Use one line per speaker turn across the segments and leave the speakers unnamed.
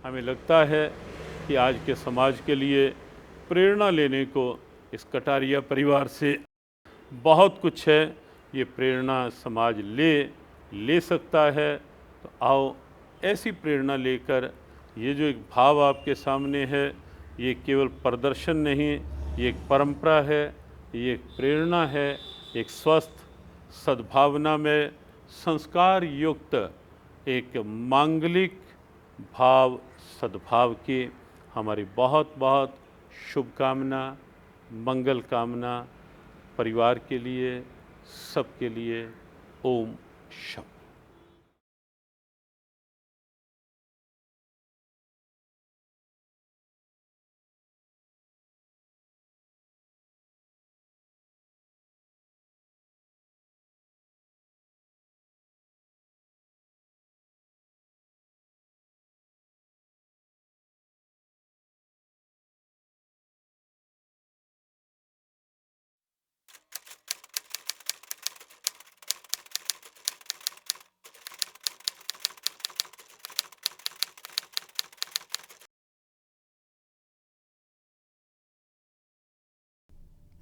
हमें लगता है कि आज के समाज के लिए प्रेरणा लेने को इस कटारिया परिवार से बहुत कुछ है। ये प्रेरणा समाज ले सकता है। तो आओ ऐसी प्रेरणा लेकर, ये जो एक भाव आपके सामने है, ये केवल प्रदर्शन नहीं, ये एक परंपरा है, ये एक प्रेरणा है, एक स्वस्थ सद्भावना में संस्कार युक्त एक मांगलिक भाव सद्भाव की हमारी बहुत बहुत शुभकामना, मंगल कामना परिवार के लिए, सबके लिए। ओम शांति।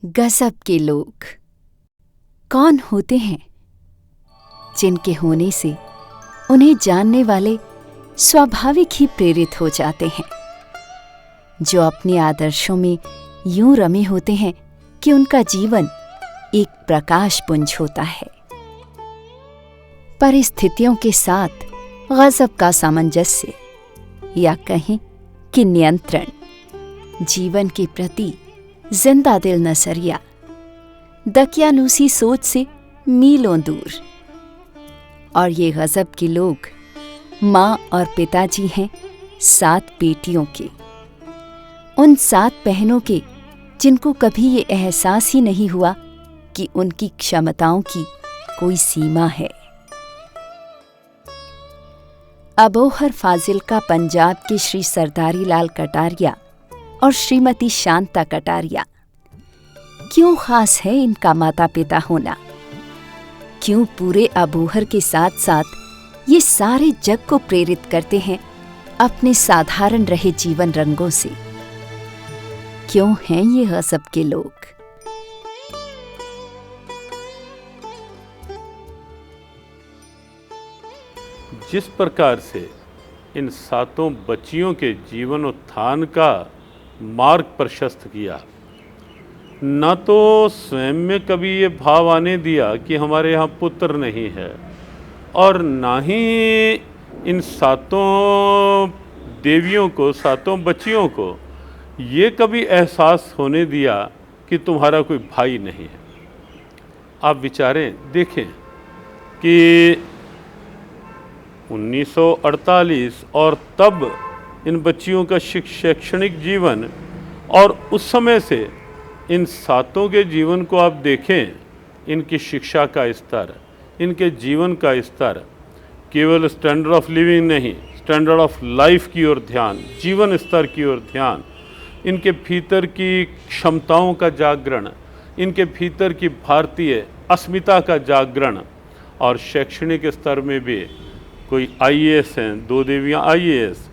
गजब के लोग कौन होते हैं जिनके होने से उन्हें जानने वाले स्वाभाविक ही प्रेरित हो जाते हैं, जो अपने आदर्शों में यूं रमे होते हैं कि उनका जीवन एक प्रकाश पुंज होता है। परिस्थितियों के साथ गजब का सामंजस्य या कहें कि नियंत्रण, जीवन के प्रति जिंदा दिल नजरिया, दकियानूसी सोच से मीलों दूर। और ये गजब के लोग माँ और पिताजी हैं 7 बेटियों के, उन 7 बहनों के जिनको कभी ये एहसास ही नहीं हुआ कि उनकी क्षमताओं की कोई सीमा है। अबोहर फाजिल्का पंजाब के श्री सरदारी लाल कटारिया और श्रीमती शांता कटारिया। क्यों खास है इनका माता पिता होना? क्यों पूरे अबोहर के साथ साथ ये सारे जग को प्रेरित करते हैं अपने साधारण रहे जीवन रंगों से? क्यों हैं ये गजब के लोग?
जिस प्रकार से इन 7 बच्चियों के जीवनोत्थान का मार्ग प्रशस्त किया, न तो स्वयं में कभी ये भाव आने दिया कि हमारे यहाँ पुत्र नहीं है, और ना ही इन 7 देवियों को, 7 बच्चियों को ये कभी एहसास होने दिया कि तुम्हारा कोई भाई नहीं है। आप विचारें, देखें कि 1948 और तब इन बच्चियों का शैक्षणिक जीवन, और उस समय से इन 7 के जीवन को आप देखें, इनकी शिक्षा का स्तर, इनके जीवन का स्तर, केवल स्टैंडर्ड ऑफ लिविंग नहीं, स्टैंडर्ड ऑफ लाइफ की ओर ध्यान, जीवन स्तर की ओर ध्यान, इनके भीतर की क्षमताओं का जागरण, इनके भीतर की भारतीय अस्मिता का जागरण, और शैक्षणिक स्तर में भी कोई आईएएस हैं, 2 देवियां आईएएस,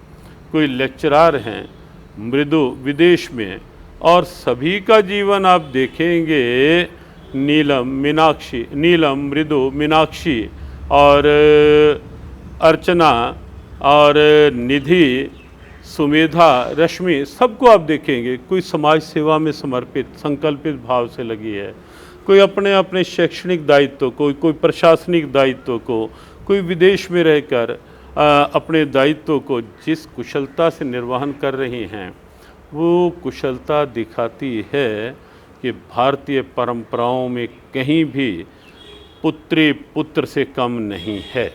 कोई लेक्चरार हैं मृदु विदेश में, और सभी का जीवन आप देखेंगे, नीलम, मृदु, मीनाक्षी और अर्चना और निधि, सुमेधा, रश्मि, सबको आप देखेंगे कोई समाज सेवा में समर्पित संकल्पित भाव से लगी है, कोई अपने अपने शैक्षणिक दायित्व को, कोई प्रशासनिक दायित्व को, कोई विदेश में रहकर अपने दायित्व को जिस कुशलता से निर्वहन कर रही हैं, वो कुशलता दिखाती है कि भारतीय परंपराओं में कहीं भी पुत्री पुत्र से कम नहीं है।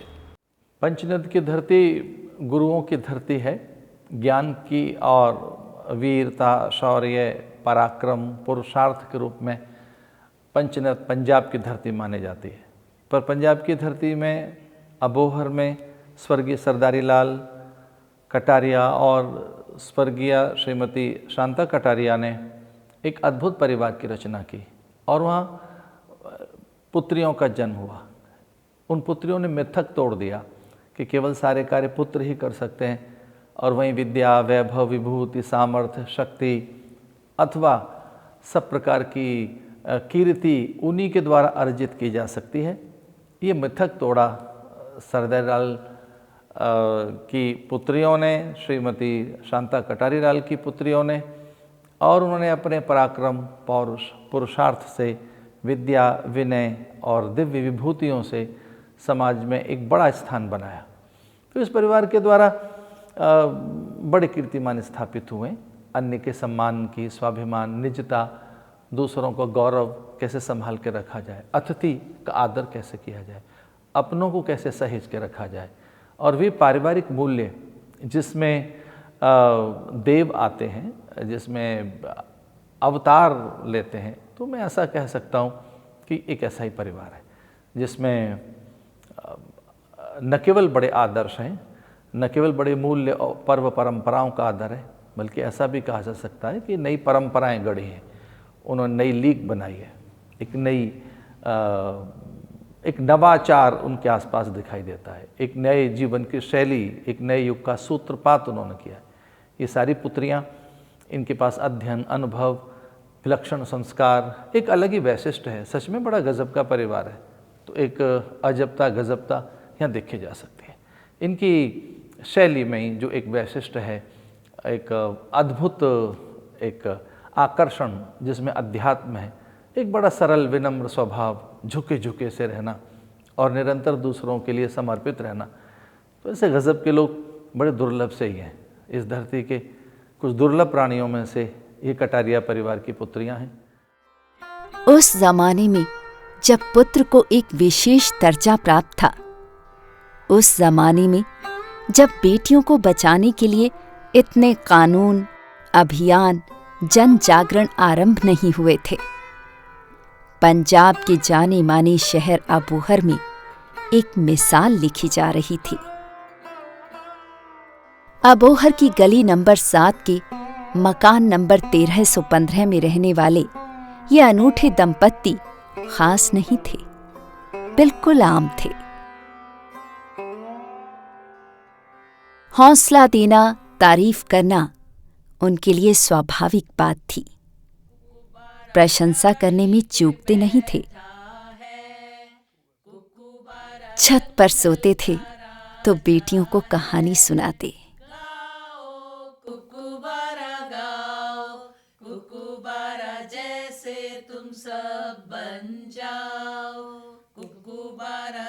पंचनद की धरती गुरुओं की धरती है। ज्ञान की और वीरता, शौर्य, पराक्रम, पुरुषार्थ के रूप में पंचनद पंजाब की धरती मानी जाती है। पर पंजाब की धरती में अबोहर में स्वर्गीय सरदारी लाल कटारिया और स्वर्गीय श्रीमती शांता कटारिया ने एक अद्भुत परिवार की रचना की, और वहाँ पुत्रियों का जन्म हुआ। उन पुत्रियों ने मिथक तोड़ दिया कि केवल सारे कार्य पुत्र ही कर सकते हैं, और वहीं विद्या, वैभव, विभूति, सामर्थ्य, शक्ति अथवा सब प्रकार की कीर्ति उन्हीं के द्वारा अर्जित की जा सकती है। ये मिथक तोड़ा सरदार की पुत्रियों ने, श्रीमती शांता कटारीलाल की पुत्रियों ने, और उन्होंने अपने पराक्रम, पौरुष, पुरुषार्थ से, विद्या, विनय और दिव्य विभूतियों से समाज में एक बड़ा स्थान बनाया। तो इस परिवार के द्वारा बड़े कीर्तिमान स्थापित हुए। अन्य के सम्मान की, स्वाभिमान, निजता, दूसरों को गौरव कैसे संभाल के रखा जाए, अतिथि का आदर कैसे किया जाए, अपनों को कैसे सहेज के रखा जाए, और वे पारिवारिक मूल्य जिसमें देव आते हैं, जिसमें अवतार लेते हैं, तो मैं ऐसा कह सकता हूँ कि एक ऐसा ही परिवार है जिसमें न केवल बड़े आदर्श हैं, न केवल बड़े मूल्य और पर्व परंपराओं का आदर है, बल्कि ऐसा भी कहा जा सकता है कि नई परंपराएं गढ़ी हैं। उन्होंने नई लीग बनाई है, एक नवाचार उनके आसपास दिखाई देता है, एक नए जीवन की शैली, एक नए युग का सूत्रपात उन्होंने किया है। ये सारी पुत्रियां, इनके पास अध्ययन, अनुभव, विलक्षण संस्कार, एक अलग ही वैशिष्ट्य है। सच में बड़ा गजब का परिवार है। तो एक अजबता, गजबता यहाँ देखी जा सकती है। इनकी शैली में जो एक वैशिष्ट्य है, एक अद्भुत एक आकर्षण जिसमें अध्यात्म है, एक बड़ा सरल विनम्र स्वभाव, झुके झुके से रहना और निरंतर दूसरों के लिए समर्पित रहना। तो ऐसे गजब के लोग बड़े दुर्लभ से ही हैं। इस धरती के कुछ दुर्लभ प्राणियों में से ये कटारिया परिवार की पुत्रियां हैं।
उस जमाने में जब पुत्र को एक विशेष दर्जा प्राप्त था, उस जमाने में जब बेटियों को बचाने के लिए इतने कानून, अभियान, जन जागरण आरंभ नहीं हुए थे, पंजाब के जाने माने शहर अबोहर में एक मिसाल लिखी जा रही थी। अबोहर की गली नंबर 7 के मकान नंबर 1315 में रहने वाले ये अनूठे दंपत्ति खास नहीं थे, बिल्कुल आम थे। हौसला देना, तारीफ करना उनके लिए स्वाभाविक बात थी। प्रशंसा करने में चूकते नहीं थे। छत पर सोते थे तो बेटियों को कहानी सुनाते।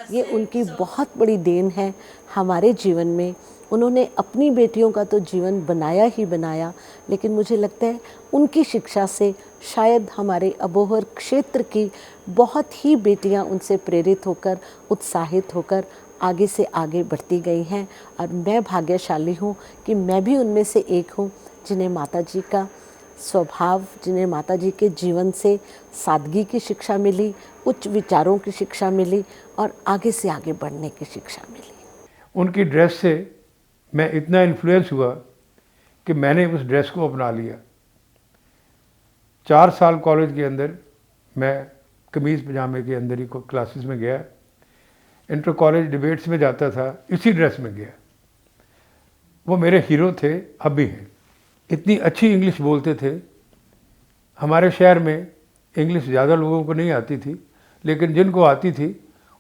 ये उनकी बहुत बड़ी देन है हमारे जीवन में। उन्होंने अपनी बेटियों का तो जीवन बनाया ही बनाया, लेकिन मुझे लगता है उनकी शिक्षा से शायद हमारे अबोहर क्षेत्र की बहुत ही बेटियां उनसे प्रेरित होकर, उत्साहित होकर आगे से आगे बढ़ती गई हैं। और मैं भाग्यशाली हूँ कि मैं भी उनमें से एक हूँ जिन्हें माताजी का स्वभाव, जिन्हें माताजी के जीवन से सादगी की शिक्षा मिली, उच्च विचारों की शिक्षा मिली और आगे से आगे बढ़ने की शिक्षा मिली।
उनकी ड्रेस से मैं इतना इन्फ्लुएंस हुआ कि मैंने उस ड्रेस को अपना लिया। 4 साल कॉलेज के अंदर मैं कमीज़ पजामे के अंदर ही क्लासेस में गया। इंटर कॉलेज डिबेट्स में जाता था, इसी ड्रेस में गया। वो मेरे हीरो थे, अब भी हैं। इतनी अच्छी इंग्लिश बोलते थे। हमारे शहर में इंग्लिश ज़्यादा लोगों को नहीं आती थी, लेकिन जिनको आती थी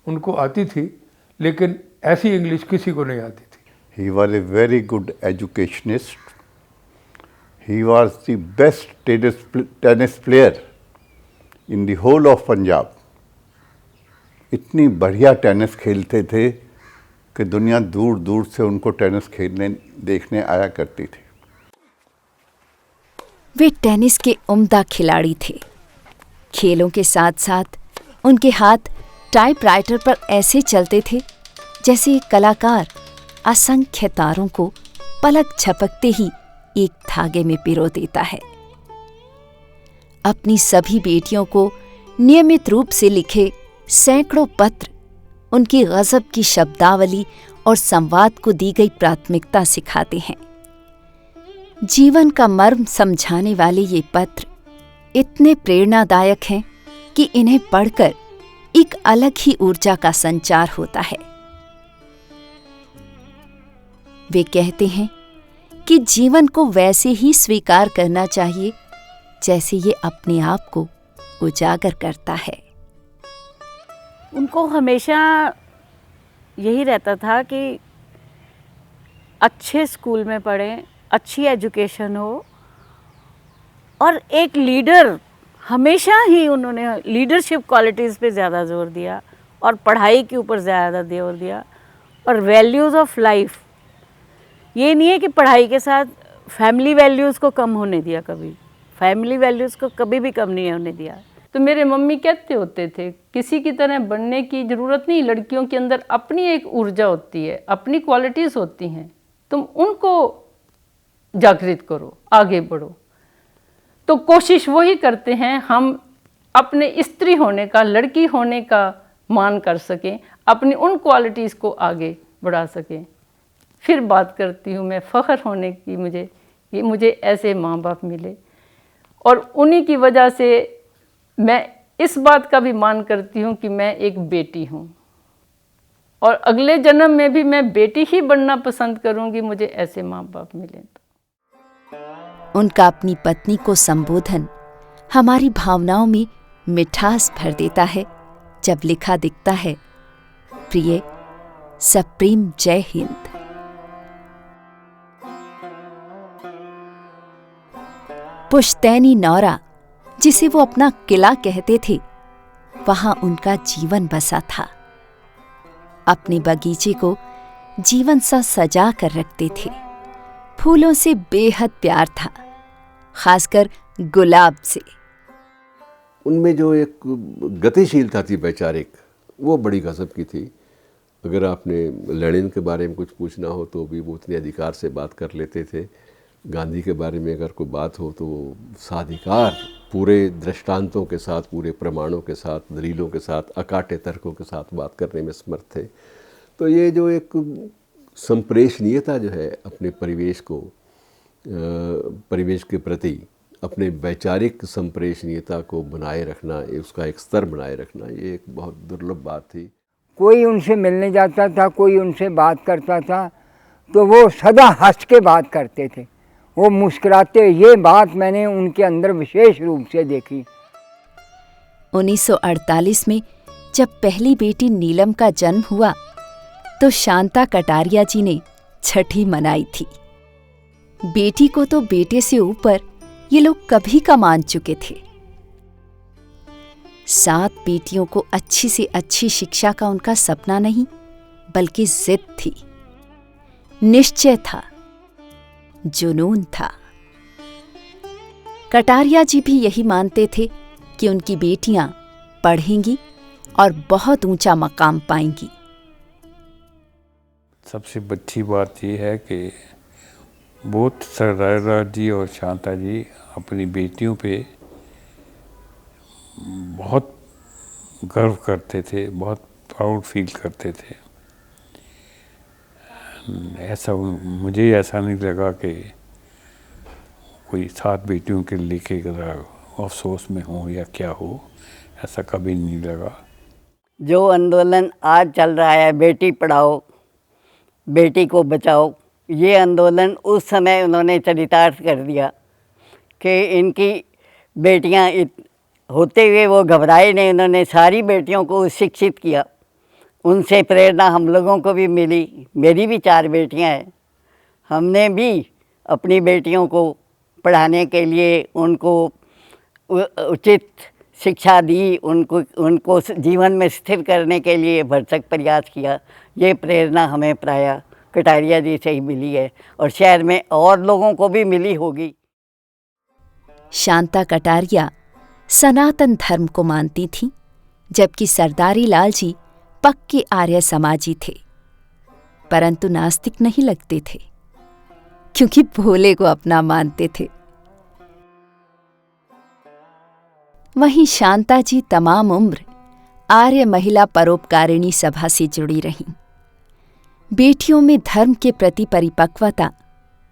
उनको आती थी, लेकिन ऐसी इंग्लिश किसी को नहीं आती थी।
He was a very good educationist. He was the best tennis player in the whole of Punjab. इतनी बढ़िया टेनिस खेलते थे कि दुनिया दूर दूर से उनको टेनिस खेलने देखने आया करती थी।
वे टेनिस के उम्दा खिलाड़ी थे। खेलों के साथ साथ उनके हाथ टाइपराइटर पर ऐसे चलते थे जैसे एक कलाकार असंख्य तारों को पलक झपकते ही एक धागे में पिरो देता है। अपनी सभी बेटियों को नियमित रूप से लिखे सैकड़ों पत्र उनकी गजब की शब्दावली और संवाद को दी गई प्राथमिकता सिखाते हैं। जीवन का मर्म समझाने वाले ये पत्र इतने प्रेरणादायक हैं कि इन्हें पढ़कर एक अलग ही ऊर्जा का संचार होता है। वे कहते हैं कि जीवन को वैसे ही स्वीकार करना चाहिए जैसे ये अपने आप को उजागर करता है।
उनको हमेशा यही रहता था कि अच्छे स्कूल में पढ़ें, अच्छी एजुकेशन हो, और एक लीडर, हमेशा ही उन्होंने लीडरशिप क्वालिटीज़ पे ज़्यादा जोर दिया और पढ़ाई के ऊपर ज़्यादा जोर दिया, और वैल्यूज़ ऑफ लाइफ। ये नहीं है कि पढ़ाई के साथ फैमिली वैल्यूज़ को कम होने दिया, कभी फैमिली वैल्यूज़ को कभी भी कम नहीं होने दिया।
तो मेरे मम्मी कहते होते थे, किसी की तरह बनने की ज़रूरत नहीं, लड़कियों के अंदर अपनी एक ऊर्जा होती है, अपनी क्वालिटीज़ होती हैं, तुम उनको जागृत करो, आगे बढ़ो। तो कोशिश वही करते हैं हम अपने स्त्री होने का, लड़की होने का मान कर सकें, अपनी उन क्वालिटीज़ को आगे बढ़ा सकें। फिर बात करती हूँ मैं फ़ख्र होने की, मुझे ऐसे माँ बाप मिले, और उन्हीं की वजह से मैं इस बात का भी मान करती हूँ कि मैं एक बेटी हूँ, और अगले जन्म में भी मैं बेटी ही बनना पसंद करूँगी, मुझे ऐसे माँ बाप मिले।
उनका अपनी पत्नी को संबोधन हमारी भावनाओं में मिठास भर देता है जब लिखा दिखता है, प्रिय सप्रेम जय हिंद। पुश्तैनी नौरा, जिसे वो अपना किला कहते थे, वहां उनका जीवन बसा था। अपने बगीचे को जीवन सा सजा कर रखते थे। फूलों से बेहद प्यार था, खासकर गुलाब से।
उनमें जो एक गतिशीलता थी वैचारिक, वो बड़ी गजब की थी। अगर आपने लेनिन के बारे में कुछ पूछना हो तो भी वो उतने अधिकार से बात कर लेते थे। गांधी के बारे में अगर कोई बात हो तो वो साधिकार पूरे दृष्टांतों के साथ, पूरे प्रमाणों के साथ, दलीलों के साथ, अकाटे तर्कों के साथ बात करने में समर्थ थे। तो ये जो एक संप्रेषणीयता जो है अपने परिवेश को, परिवेश के प्रति अपने वैचारिक संप्रेषणीयता को बनाए रखना, उसका एक स्तर बनाए रखना, ये एक बहुत दुर्लभ बात थी।
कोई उनसे मिलने जाता था, कोई उनसे बात करता था तो वो सदा हंस के बात करते थे, वो मुस्कुराते। ये बात मैंने उनके अंदर विशेष रूप से देखी।
1948 में जब पहली बेटी नीलम का जन्म हुआ तो शांता कटारिया जी ने छठी मनाई थी। बेटी को तो बेटे से ऊपर ये लोग कभी का मान चुके थे। 7 बेटियों को अच्छी से अच्छी शिक्षा का उनका सपना नहीं, बल्कि जिद थी, निश्चय था, जुनून था। कटारिया जी भी यही मानते थे कि उनकी बेटियां पढ़ेंगी और बहुत ऊंचा मकाम पाएंगी।
सबसे अच्छी बात यह है कि बोथ सरदार जी और शांता जी अपनी बेटियों पे बहुत गर्व करते थे, बहुत प्राउड फील करते थे। मुझे ऐसा नहीं लगा कि कोई 7 बेटियों के लेके अफसोस में हो या क्या हो, ऐसा कभी नहीं लगा।
जो आंदोलन आज चल रहा है, बेटी पढ़ाओ बेटी को बचाओ, ये आंदोलन उस समय उन्होंने चरितार्थ कर दिया कि इनकी बेटियां होते हुए वो घबराए नहीं। उन्होंने सारी बेटियों को शिक्षित किया। उनसे प्रेरणा हम लोगों को भी मिली। मेरी भी 4 बेटियां हैं। हमने भी अपनी बेटियों को पढ़ाने के लिए उनको उचित शिक्षा दी, उनको जीवन में स्थिर करने के लिए भरसक प्रयास किया। ये प्रेरणा हमें प्रायः कटारिया जी से ही मिली है और शहर में और लोगों को भी मिली होगी।
शांता कटारिया सनातन धर्म को मानती थीं, जबकि सरदारी लाल जी पक्के आर्य समाजी थे, परंतु नास्तिक नहीं लगते थे क्योंकि भोले को अपना मानते थे। वहीं शांता जी तमाम उम्र आर्य महिला परोपकारिणी सभा से जुड़ी रहीं। बेटियों में धर्म के प्रति परिपक्वता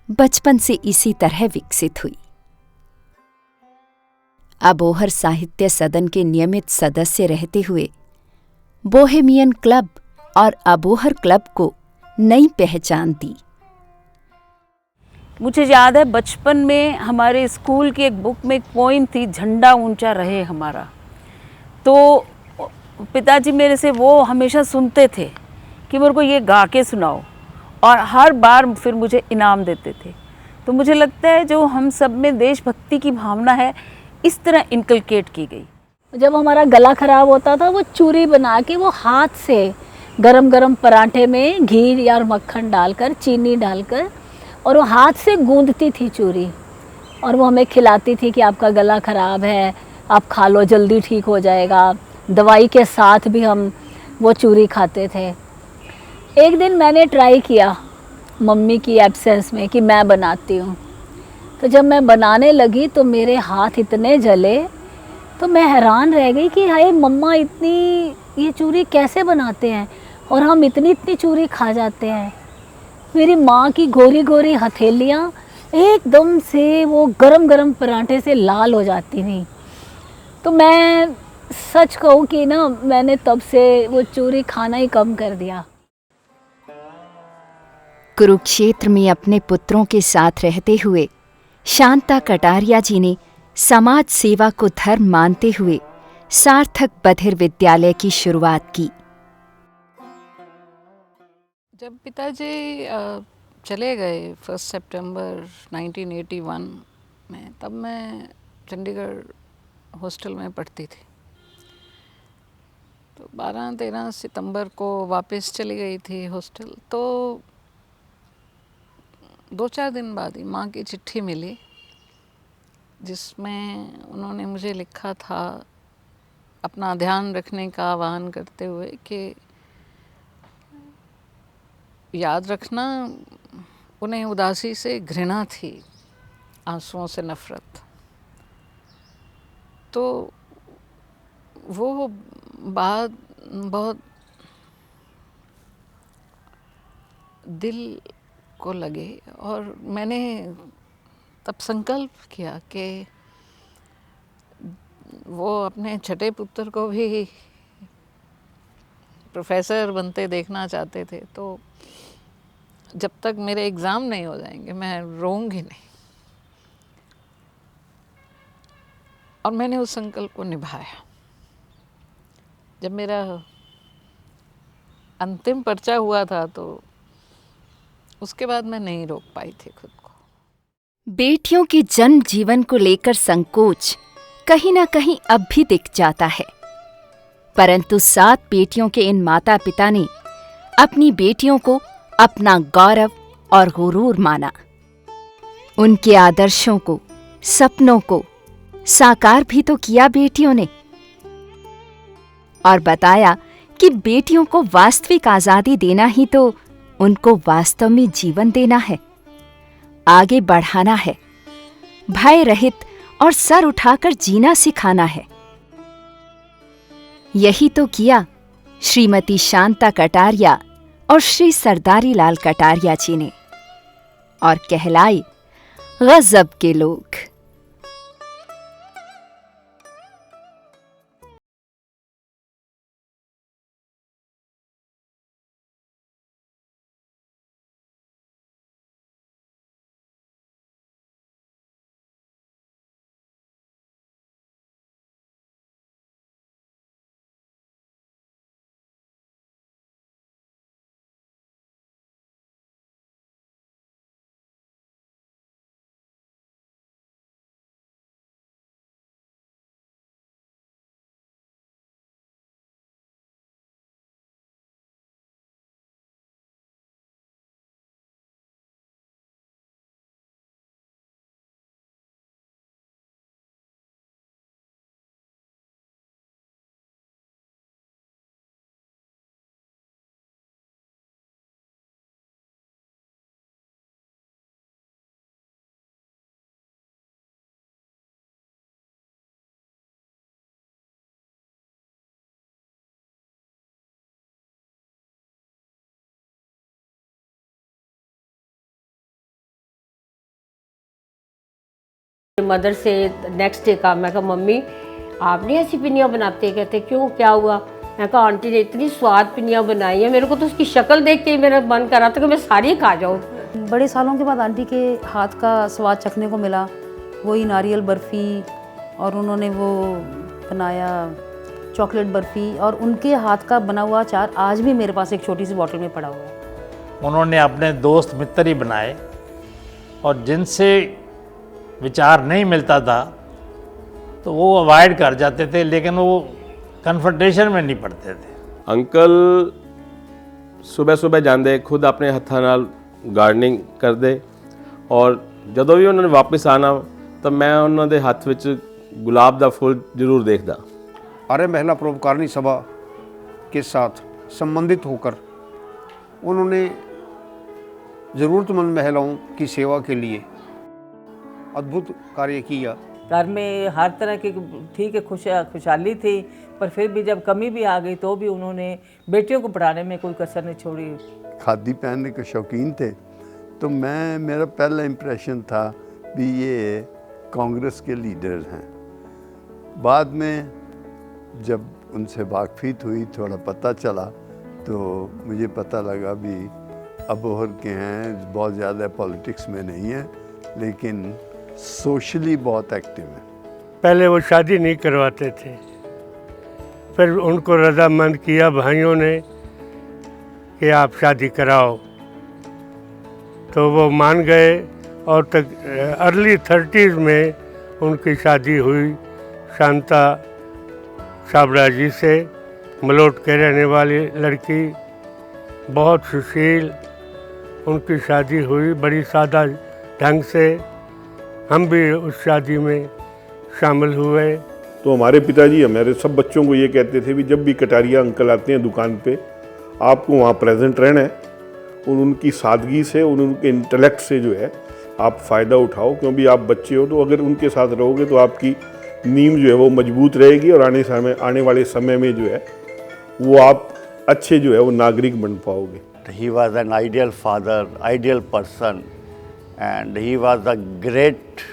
बचपन से इसी तरह विकसित हुई। अबोहर साहित्य सदन के नियमित सदस्य रहते हुए बोहेमियन क्लब और अबोहर क्लब को नई पहचान दी।
मुझे याद है बचपन में हमारे स्कूल की एक बुक में एक पोइम थी, झंडा ऊंचा रहे हमारा। तो पिताजी मेरे से वो हमेशा सुनते थे कि मेरे को ये गा के सुनाओ, और हर बार फिर मुझे इनाम देते थे। तो मुझे लगता है जो हम सब में देशभक्ति की भावना है, इस तरह इनकलकेट की गई।
जब हमारा गला खराब होता था, वो चूरी बना के वो हाथ से गरम गरम पराठे में घी या मक्खन डालकर, चीनी डालकर, और वो हाथ से गूंदती थी चूरी, और वो हमें खिलाती थी कि आपका गला खराब है, आप खा लो, जल्दी ठीक हो जाएगा। दवाई के साथ भी हम वो चूरी खाते थे। एक दिन मैंने ट्राई किया मम्मी की एब्सेंस में कि मैं बनाती हूँ। तो जब मैं बनाने लगी तो मेरे हाथ इतने जले, तो मैं हैरान रह गई कि हाय मम्मा इतनी ये चूरी कैसे बनाते हैं, और हम इतनी इतनी चूरी खा जाते हैं। मेरी माँ की गोरी गोरी हथेलियाँ एकदम से वो गरम गरम पराठे से लाल हो जाती थी। तो मैं सच कहूँ कि ना, मैंने तब से वो चूरी खाना ही कम कर दिया।
कुरुक्षेत्र में अपने पुत्रों के साथ रहते हुए शांता कटारिया जी ने समाज सेवा को धर्म मानते हुए सार्थक बधिर विद्यालय की शुरुआत की।
जब पिताजी चले गए 1 सितंबर 1981 में, तब मैं चंडीगढ़ हॉस्टल में पढ़ती थी। तो 12-13 सितंबर को वापस चली गई थी हॉस्टल। तो 2-4 दिन बाद ही माँ की चिट्ठी मिली, जिसमें उन्होंने मुझे लिखा था अपना ध्यान रखने का आह्वान करते हुए कि याद रखना, उन्हें उदासी से घृणा थी, आंसुओं से नफरत। तो वो बात बहुत दिल को लगे, और मैंने तब संकल्प किया कि वो अपने छठे पुत्र को भी प्रोफेसर बनते देखना चाहते थे। तो जब तक मेरे एग्ज़ाम नहीं हो जाएंगे मैं रोऊंगी नहीं। और मैंने उस संकल्प को निभाया। जब मेरा अंतिम पर्चा हुआ था तो उसके बाद मैं नहीं रोक पाई थी खुद को।
बेटियों के जन्म जीवन को लेकर संकोच कहीं ना कहीं अब भी दिख जाता है, परंतु 7 बेटियों के इन माता पिता ने अपनी बेटियों को अपना गौरव और गुरूर माना। उनके आदर्शों को, सपनों को साकार भी तो किया बेटियों ने, और बताया कि बेटियों को वास्तविक आजादी देना ही तो उनको वास्तव में जीवन देना है, आगे बढ़ाना है, भय रहित और सर उठाकर जीना सिखाना है। यही तो किया श्रीमती शांता कटारिया और श्री सरदारी लाल कटारिया जी ने, और कहलाए गजब के लोग।
मदर से नेक्स्ट डे का, मैं कहा मम्मी आप नहीं ऐसी पिनियाँ बनाते? कहते क्यों, क्या हुआ? मैं कहा आंटी ने इतनी स्वाद पिनियाँ बनाई है, मेरे को तो उसकी शक्ल देख के ही मेरा मन कर रहा था कि मैं सारी खा जाऊँ।
बड़े सालों के बाद आंटी के हाथ का स्वाद चखने को मिला, वही नारियल बर्फ़ी और उन्होंने वो बनाया चॉकलेट बर्फ़ी, और उनके हाथ का बना हुआ अचार आज भी मेरे पास एक छोटी सी बॉटल में पड़ा हुआ है।
उन्होंने अपने दोस्त मित्र ही बनाए और जिनसे विचार नहीं मिलता था तो वो अवॉइड कर जाते थे, लेकिन वो कन्फ्रंटेशन में नहीं पड़ते थे।
अंकल सुबह सुबह जाते खुद अपने हत्थां नाल गार्डनिंग करते, और ਜਦੋਂ ਵੀ ਉਹਨਾਂ ਨੇ ਵਾਪਸ ਆਣਾ ਤਾਂ मैं ਉਹਨਾਂ ਦੇ ਹੱਥ ਵਿੱਚ गुलाब ਦਾ फूल जरूर देखदा।
आर्य महिला परोपकारिणी सभा के साथ संबंधित होकर उन्होंने ज़रूरतमंद महिलाओं की सेवा के लिए अद्भुत कार्य किया।
घर में हर तरह की ठीक है खुशहाली थी, पर फिर भी जब कमी भी आ गई तो भी उन्होंने बेटियों को पढ़ाने में कोई कसर नहीं छोड़ी।
खादी पहनने के शौकीन थे, तो मेरा पहला इम्प्रेशन था भी ये कांग्रेस के लीडर हैं। बाद में जब उनसे वाकफियत हुई, थोड़ा पता चला, तो मुझे पता लगा भी अबोहर के हैं, बहुत ज़्यादा पॉलिटिक्स में नहीं है, लेकिन सोशली बहुत एक्टिव हैं।
पहले वो शादी नहीं करवाते थे, फिर उनको रजामंद किया भाइयों ने कि आप शादी कराओ, तो वो मान गए और तक अर्ली 30s में उनकी शादी हुई शांता छाबड़ा जी से, मलोट के रहने वाली लड़की, बहुत सुशील। उनकी शादी हुई बड़ी सादा ढंग से, हम भी उस शादी में शामिल हुए।
तो हमारे पिताजी हमारे सब बच्चों को ये कहते थे भी जब भी कटारिया अंकल आते हैं दुकान पे, आपको वहाँ प्रेजेंट रहना है, और उनकी सादगी से और उनके इंटेलेक्ट से जो है आप फ़ायदा उठाओ, क्योंकि आप बच्चे हो, तो अगर उनके साथ रहोगे तो आपकी नींव जो है वो मजबूत रहेगी, और आने वाले समय में जो है वो आप अच्छे जो है वो नागरिक बन पाओगे।
He was an ideal father, ideal person, and he was a great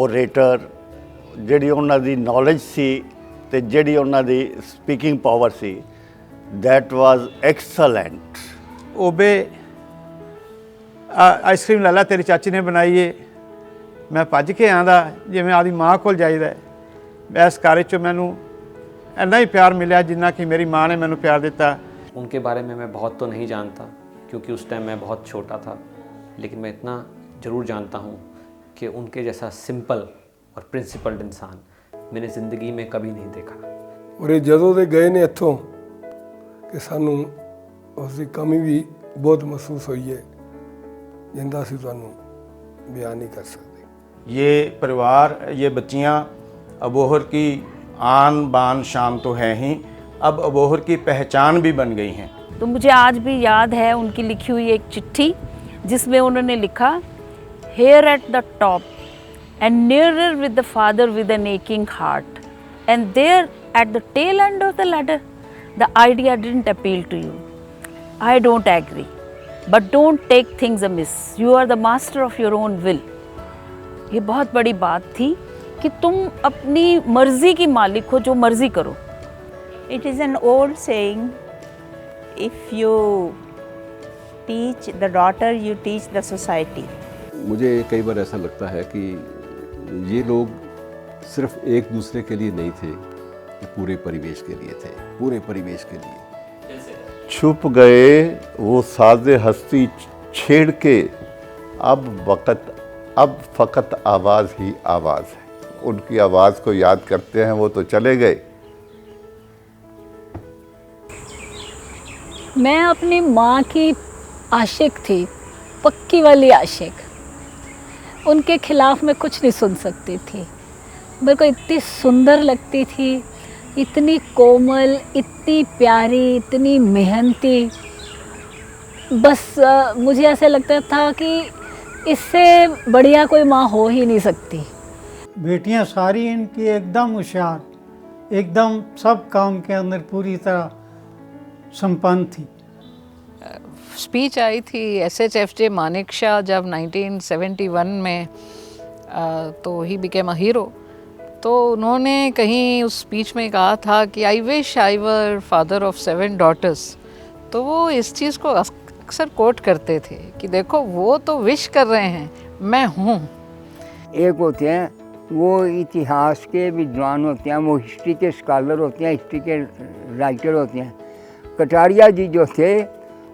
orator। ਜਿਹੜੀ ਉਹਨਾਂ ਦੀ ਨੌਲੇਜ ਸੀ ਤੇ ਜਿਹੜੀ ਉਹਨਾਂ ਦੀ ਸਪੀਕਿੰਗ ਪਾਵਰ ਸੀ, that was excellent।
ओबे आइसक्रीम लाला तेरी चाची ने बनाई है, मैं भज के आंदा जिवें आदी माँ कोल जाईदा। इस कार्य चो मैनू इन्ना ही प्यार मिला जिन्ना कि मेरी माँ ने मैनू प्यार दिता।
उनके बारे में मैं बहुत तो नहीं जानता क्योंकि उस टाइम मैं बहुत छोटा था, लेकिन मैं इतना ज़रूर जानता हूँ कि उनके जैसा सिंपल और प्रिंसिपल्ड इंसान मैंने ज़िंदगी में कभी नहीं देखा।
और जदों दे गए ने इत्थों कि सानू उसकी कमी भी बहुत महसूस हुई है, जिंदा असीं तुहानू बयान नहीं कर सकते।
ये परिवार, ये बच्चियाँ अबोहर की आन बान शान तो है ही, अब अबोहर की पहचान भी बन गई हैं।
तो मुझे आज भी याद है उनकी लिखी हुई एक चिट्ठी, जिसमें उन्होंने लिखा, here at the top and nearer with the father with an aching heart, and there at the tail end of the ladder the idea didn't appeal to you. I don't agree, but don't take things amiss, you are the master of your own will. ये बहुत बड़ी बात थी कि तुम अपनी मर्जी की मालिक हो, जो मर्जी करो।
It is an old saying, if you teach the daughter, you teach the society।
मुझे कई बार ऐसा लगता है कि ये लोग सिर्फ एक दूसरे के लिए नहीं थे, ये पूरे परिवेश के लिए थे, पूरे परिवेश के लिए।
छुप गए वो साज़े हस्ती छेड़ के, अब फ़कत आवाज़ ही आवाज़ है। उनकी आवाज़ को याद करते हैं, वो तो चले गए।
मैं अपनी माँ की आशिक थी, पक्की वाली आशिक। उनके खिलाफ मैं कुछ नहीं सुन सकती थी। मेरे को इतनी सुंदर लगती थी, इतनी कोमल, इतनी प्यारी, इतनी मेहनती। बस मुझे ऐसा लगता था कि इससे बढ़िया कोई माँ हो ही नहीं सकती।
बेटियां सारी इनकी एकदम होशियार, एकदम सब काम के अंदर पूरी तरह संपन्न थी।
स्पीच आई थी SHFJ मानेकशॉ जब 1971 में, तो ही बिकेम अ हीरो। तो उन्होंने कहीं उस स्पीच में कहा था कि I wish I were father of 7 daughters. तो वो इस चीज़ को
अक्सर कोट करते थे कि देखो वो तो विश कर रहे हैं, मैं हूँ।
एक होते हैं वो इतिहास के विद्वान होते हैं, वो हिस्ट्री के स्कॉलर होते हैं, हिस्ट्री के राइटर होते हैं। कटारिया जी जो थे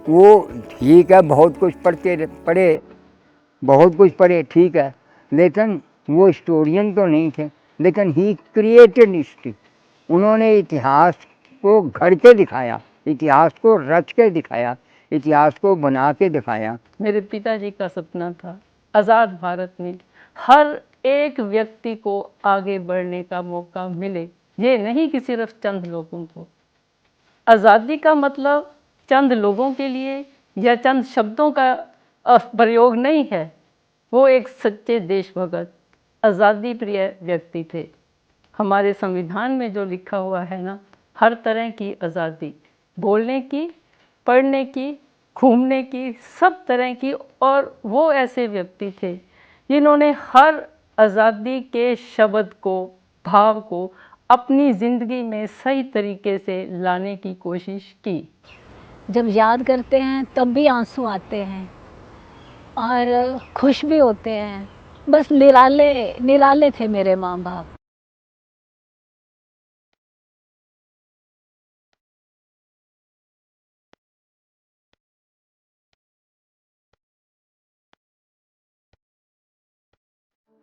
वो ठीक है, बहुत कुछ पढ़े, बहुत कुछ पढ़े, ठीक है, लेकिन वो हिस्टोरियन तो नहीं थे, लेकिन ही क्रिएटेड हिस्ट्री। उन्होंने इतिहास को घड़ के दिखाया, इतिहास को रच के दिखाया, इतिहास को बना के दिखाया।
मेरे पिताजी का सपना था आज़ाद भारत में हर एक व्यक्ति को आगे बढ़ने का मौका मिले, ये नहीं कि सिर्फ चंद लोगों को। आज़ादी का मतलब चंद लोगों के लिए या चंद शब्दों का प्रयोग नहीं है। वो एक सच्चे देशभक्त, आज़ादी प्रिय व्यक्ति थे। हमारे संविधान में जो लिखा हुआ है ना, हर तरह की आज़ादी, बोलने की, पढ़ने की, घूमने की, सब तरह की। और वो ऐसे व्यक्ति थे जिन्होंने हर आज़ादी के शब्द को, भाव को अपनी ज़िंदगी में सही तरीके से लाने की कोशिश की।
जब याद करते हैं तब भी आंसू आते हैं और खुश भी होते हैं। बस निराले निराले थे मेरे माँ बाप।